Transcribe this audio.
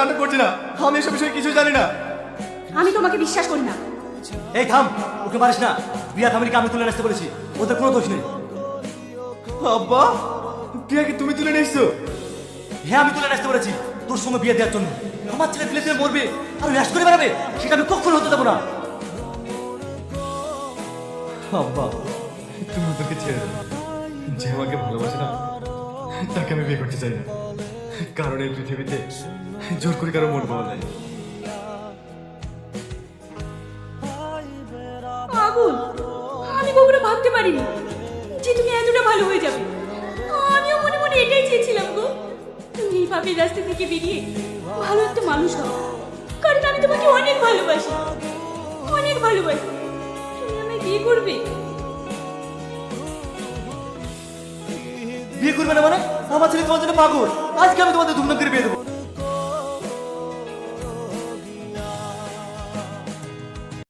নাটক করছি না, আমি এসব বিষয়ে কিছু জানি না। আমি তোমাকে বিশ্বাস করি না। এই থাম, ওকে মারিস না। বিয়া ফ্যামিলিকে আমি তুলে নিয়ে আসতে বলেছি, ওদের কোনো দোষ নেই। আব্বা, প্রিয়াকে তুমি তুলে নিয়ে এসছো? হ্যাঁ, আমি তুলে নিয়ে আসতে বলেছি তোর সঙ্গে বিয়ে দেওয়ার জন্য। আমার ছেলে ফেলে ফেলে মরবে আর র্যাশ করে বেড়াবে, সেটা আমি কখনো হতে দেবো না। আব্বা, তুমি ওদেরকে ছেড়ে দাও। যে আমাকে ভালোবাসে না, তাকে আমি বিয়ে করতে চাই না। কারণ এই পৃথিবীতে জোর করে কারো মন পাওয়া যায় না। আগুন, আমি কখনো ভাবতে পারিনি যে তুমি এতটা ভালো হয়ে যাবে। আমিও মনে মনে এটাই চেয়েছিলাম গো, তুমি এই পাপের রাস্তা থেকে বেরিয়ে ভালো একটা মানুষ হও। কারণ আমি তোমাকে অনেক ভালোবাসি, অনেক ভালোবাসি। তুমি আমায় বিয়ে করবে? বিয়ে করবে না মানে? আমার ছেলে তোমার জন্য পাগল। আজকে আমি তোমাদের ধুমধাম করে বিয়ে দেবো।